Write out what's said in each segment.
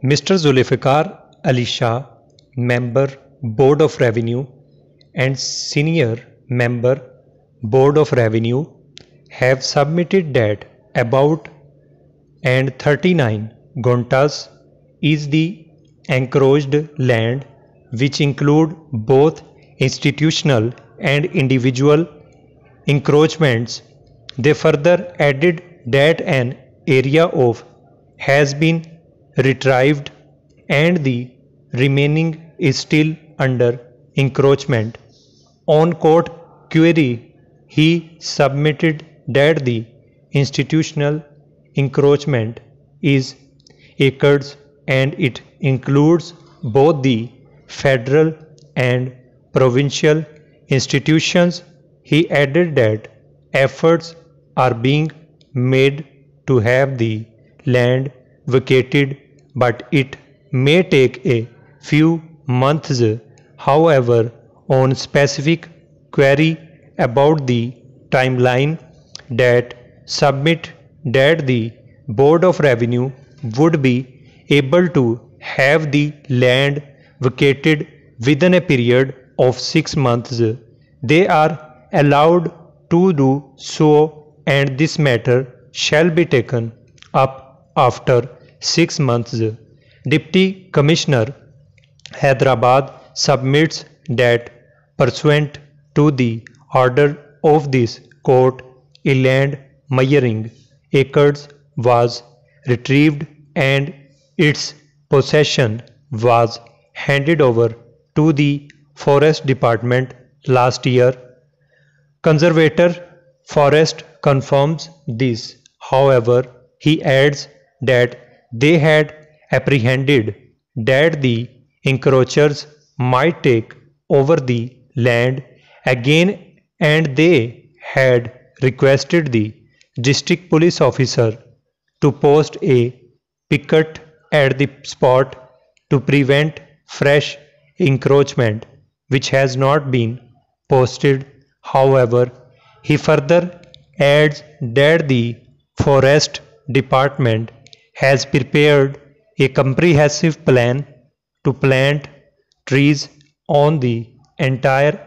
Mr. Zulfikar Ali Shah, Member Board of Revenue and Senior Member Board of Revenue have submitted that about and 39 gontas is the encroached land which include both institutional and individual encroachments. They further added that an area of has been retrieved and the remaining is still under encroachment. On court query, he submitted that the institutional encroachment is acres and it includes both the federal and provincial institutions. He added that efforts are being made to have the land vacated, but it may take a few months. However, on specific query about the timeline, that submit that the Board of Revenue would be able to have the land vacated within a period of 6 months. They are allowed to do so, and this matter shall be taken up after 6 months. Deputy Commissioner Hyderabad submits that pursuant to the order of this court, a land measuring acres was retrieved and its possession was handed over to the Forest Department last year. Conservator Forest confirms this. However, he adds that they had apprehended that the encroachers might take over the land again and they had requested the district police officer to post a picket at the spot to prevent fresh encroachment, which has not been posted. However, he further adds that the Forest Department has prepared a comprehensive plan to plant trees on the entire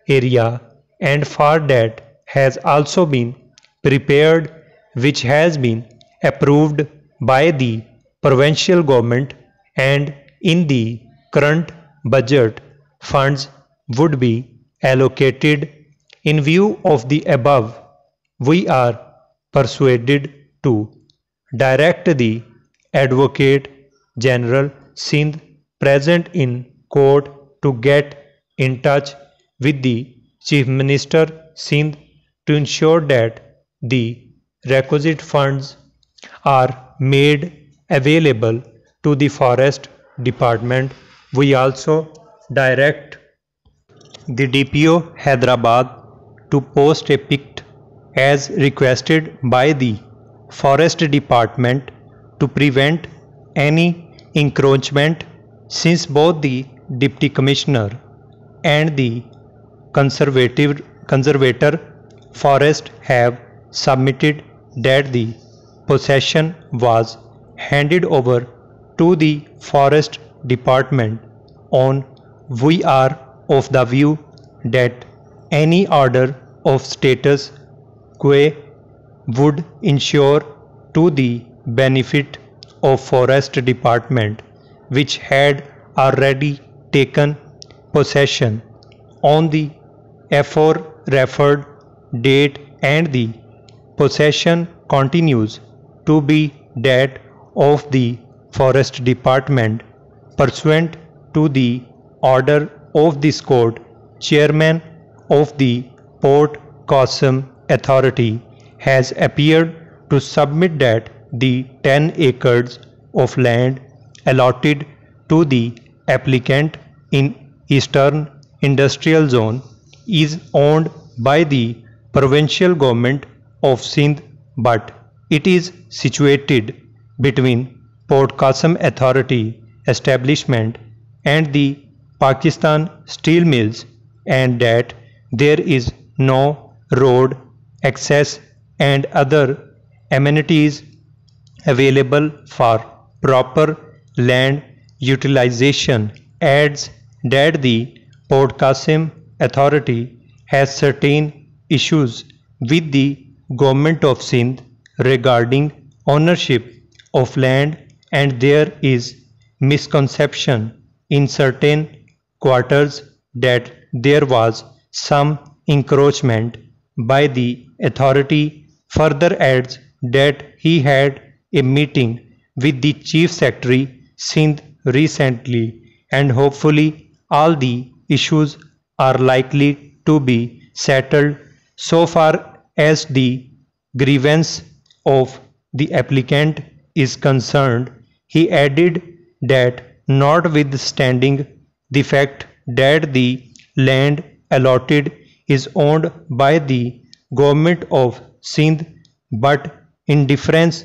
area, and for that has also been prepared, which has been approved by the provincial government, and in the current budget funds would be allocated. In view of the above, we are persuaded to direct the Advocate General Sindh present in court to get in touch with the Chief Minister Sindh to ensure that the requisite funds are made available to the Forest Department. We also direct the DPO Hyderabad to post a picket as requested by the Forest Department to prevent any encroachment, since both the Deputy Commissioner and the Conservator Forest have submitted that the possession was handed over to the Forest Department. On we are of the view that any order of status quo would ensure to the benefit of Forest Department, which had already taken possession on the aforereferred date, and the possession continues to be that of the Forest Department. Pursuant to the order of this court, Chairman of the Port Qasim Authority has appeared to submit that the 10 acres of land allotted to the applicant in Eastern Industrial Zone is owned by the provincial government of Sindh, but it is situated between Port Qasim Authority establishment and the Pakistan Steel Mills, and that there is no road access and other amenities available for proper land utilization adds that the Port Qasim Authority has certain issues with the Government of Sindh regarding ownership of land, and there is misconception in certain quarters that there was some encroachment by the authority. Further adds that he had a meeting with the Chief Secretary Sindh recently, and hopefully all the issues are likely to be settled. So far as the grievance of the applicant is concerned, he added that notwithstanding the fact that the land allotted is owned by the Government of Sindh, but in deference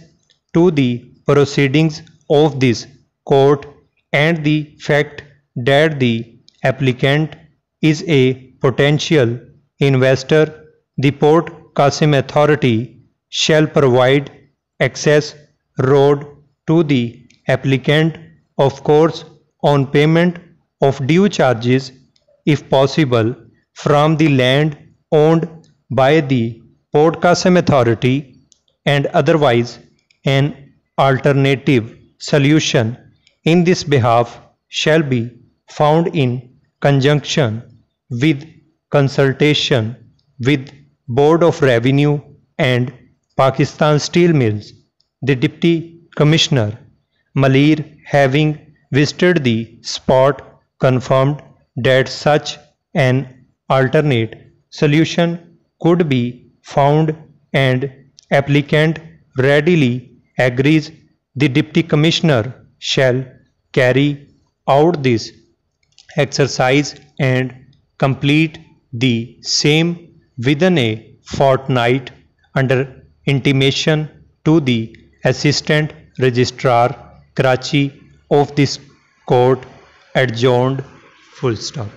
to the proceedings of this court and the fact that the applicant is a potential investor, the Port Qasim Authority shall provide access road to the applicant, of course on payment of due charges if possible, from the land owned by the Port Qasim Authority, and otherwise an alternative solution in this behalf shall be found in conjunction with consultation with Board of Revenue and Pakistan Steel Mills. The Deputy Commissioner Malir, having visited the spot, confirmed that such an alternate solution could be found, and applicant readily agrees. The Deputy Commissioner shall carry out this exercise and complete the same within a fortnight, under intimation to the Assistant Registrar Karachi of this court. Adjourned. Full stop.